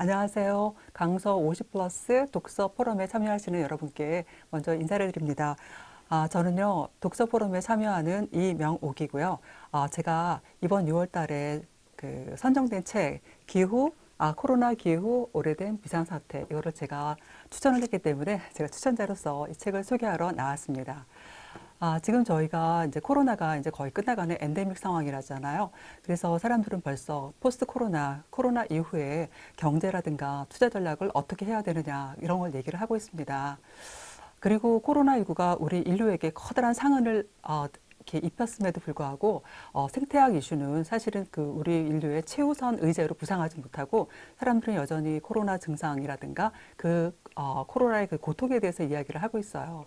안녕하세요. 강서 50 플러스 독서 포럼에 참여하시는 여러분께 먼저 인사를 드립니다. 저는요, 독서 포럼에 참여하는 이명옥이고요. 제가 이번 6월 달에 그 선정된 책, 코로나 기후 오래된 비상사태, 이거를 제가 추천을 했기 때문에 제가 추천자로서 이 책을 소개하러 나왔습니다. 지금 저희가 이제 코로나가 이제 거의 끝나가는 엔데믹 상황이라잖아요. 그래서 사람들은 벌써 포스트 코로나 이후에 경제라든가 투자 전략을 어떻게 해야 되느냐, 이런 걸 얘기를 하고 있습니다. 그리고 코로나19가 우리 인류에게 커다란 상흔을 이렇게 입혔음에도 불구하고 생태학 이슈는 사실은 그 우리 인류의 최우선 의제로 부상하지 못하고 사람들은 여전히 코로나 증상이라든가 코로나의 그 고통에 대해서 이야기를 하고 있어요.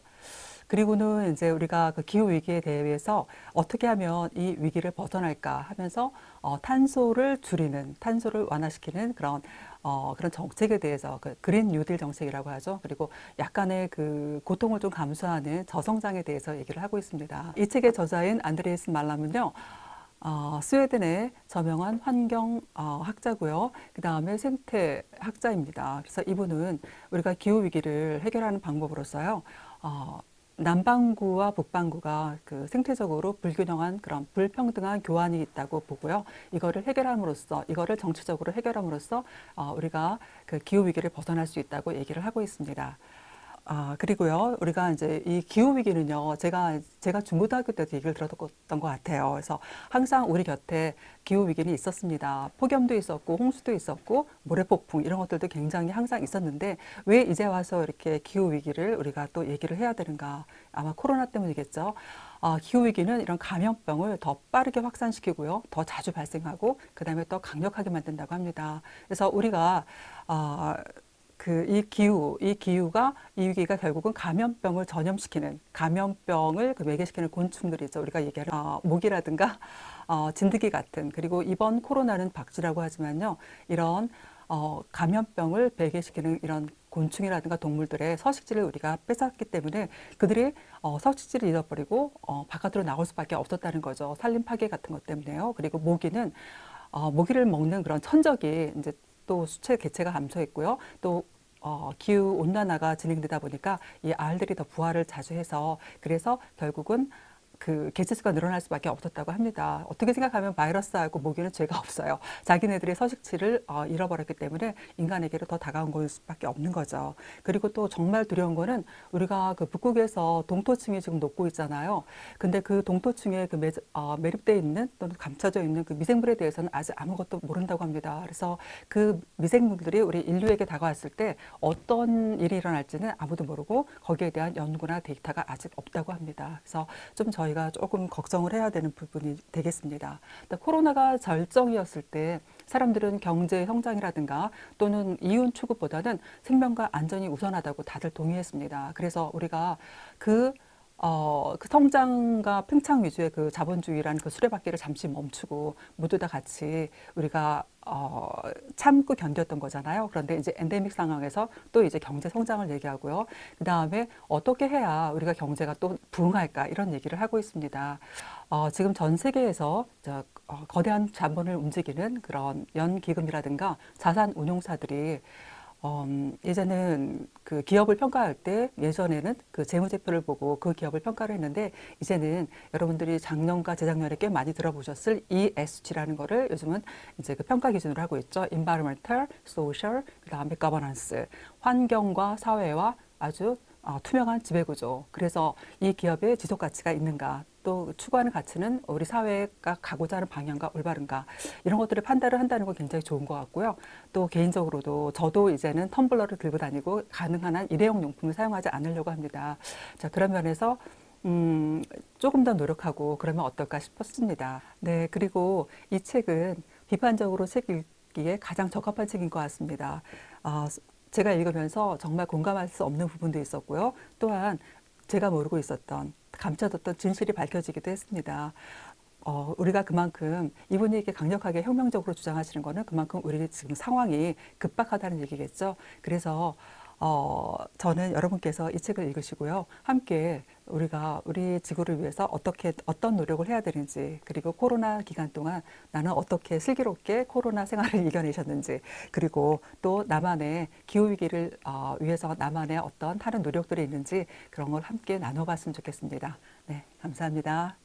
그리고는 이제 우리가 그 기후 위기에 대해서 어떻게 하면 이 위기를 벗어날까 하면서 탄소를 줄이는, 탄소를 완화시키는 그런 정책에 대해서 그 그린 뉴딜 정책이라고 하죠. 그리고 약간의 그 고통을 좀 감수하는 저성장에 대해서 얘기를 하고 있습니다. 이 책의 저자인 안드레스 말람은요. 스웨덴의 저명한 환경 학자고요. 그 다음에 생태 학자입니다. 그래서 이분은 우리가 기후 위기를 해결하는 방법으로서요. 남반구와 북반구가 그 생태적으로 불균형한 그런 불평등한 교환이 있다고 보고요. 이거를 정치적으로 해결함으로써 우리가 그 기후 위기를 벗어날 수 있다고 얘기를 하고 있습니다. 그리고요, 우리가 이제 이 기후위기는요, 제가 중고등학교 때도 얘기를 들었던 것 같아요. 그래서 항상 우리 곁에 기후위기는 있었습니다. 폭염도 있었고, 홍수도 있었고, 모래폭풍, 이런 것들도 굉장히 항상 있었는데, 왜 이제 와서 이렇게 기후위기를 우리가 또 얘기를 해야 되는가? 아마 코로나 때문이겠죠. 기후위기는 이런 감염병을 더 빠르게 확산시키고요, 더 자주 발생하고, 그 다음에 또 강력하게 만든다고 합니다. 그래서 우리가, 어, 이 위기가 결국은 감염병을 그 매개시키는 곤충들이 있죠. 우리가 얘기하는, 모기라든가, 진드기 같은, 그리고 이번 코로나는 박쥐라고 하지만요. 이런, 감염병을 매개시키는 이런 곤충이라든가 동물들의 서식지를 우리가 뺏었기 때문에 그들이 서식지를 잃어버리고 바깥으로 나올 수밖에 없었다는 거죠. 산림 파괴 같은 것 때문에요. 그리고 모기를 먹는 그런 천적이 이제 또 수체 개체가 감소했고요. 또 기후 온난화가 진행되다 보니까 이 알들이 더 부화를 자주 해서 그래서 결국은 그 개체수가 늘어날 수밖에 없었다고 합니다. 어떻게 생각하면 바이러스하고 모기는 죄가 없어요. 자기네들의 서식지를 잃어버렸기 때문에 인간에게로 더 다가온 걸 수밖에 없는 거죠. 그리고 또 정말 두려운 거는 우리가 그 북극에서 동토층이 지금 녹고 있잖아요. 근데 그 동토층에 매립되어 있는 또는 감춰져 있는 그 미생물에 대해서는 아직 아무것도 모른다고 합니다. 그래서 그 미생물들이 우리 인류에게 다가왔을 때 어떤 일이 일어날지는 아무도 모르고 거기에 대한 연구나 데이터가 아직 없다고 합니다. 그래서 좀 저희가 조금 걱정을 해야 되는 부분이 되겠습니다. 코로나가 절정이었을 때 사람들은 경제 성장이라든가 또는 이윤 추구보다는 생명과 안전이 우선하다고 다들 동의했습니다. 그래서 우리가 그 성장과 팽창 위주의 그 자본주의라는 그 수레바퀴를 잠시 멈추고 모두 다 같이 우리가 참고 견뎠던 거잖아요. 그런데 이제 엔데믹 상황에서 또 이제 경제 성장을 얘기하고요. 그 다음에 어떻게 해야 우리가 경제가 또 부흥할까 이런 얘기를 하고 있습니다. 지금 전 세계에서 거대한 자본을 움직이는 그런 연기금이라든가 자산 운용사들이 이제는 그 기업을 평가할 때 예전에는 그 재무제표를 보고 그 기업을 평가를 했는데 이제는 여러분들이 작년과 재작년에 꽤 많이 들어보셨을 ESG라는 거를 요즘은 이제 그 평가 기준으로 하고 있죠. Environmental, Social, 그다음에 Governance. 환경과 사회와 아주 투명한 지배구조. 그래서 이 기업의 지속 가치가 있는가, 또 추구하는 가치는 우리 사회가 가고자 하는 방향과 올바른가, 이런 것들을 판단을 한다는 건 굉장히 좋은 것 같고요. 또 개인적으로도 저도 이제는 텀블러를 들고 다니고 가능한 한 일회용 용품을 사용하지 않으려고 합니다. 자, 그런 면에서 조금 더 노력하고 그러면 어떨까 싶었습니다. 네, 그리고 이 책은 비판적으로 책 읽기에 가장 적합한 책인 것 같습니다. 어, 제가 읽으면서 정말 공감할 수 없는 부분도 있었고요. 또한 제가 모르고 있었던, 감춰뒀던 진실이 밝혀지기도 했습니다. 우리가 그만큼 이분이 이렇게 강력하게 혁명적으로 주장하시는 거는 그만큼 우리 지금 상황이 급박하다는 얘기겠죠. 그래서 저는 여러분께서 이 책을 읽으시고요. 함께 우리 지구를 위해서 어떤 노력을 해야 되는지, 그리고 코로나 기간 동안 나는 어떻게 슬기롭게 코로나 생활을 이겨내셨는지, 그리고 또 나만의 기후위기를 위해서 나만의 어떤 하는 노력들이 있는지 그런 걸 함께 나눠봤으면 좋겠습니다. 네, 감사합니다.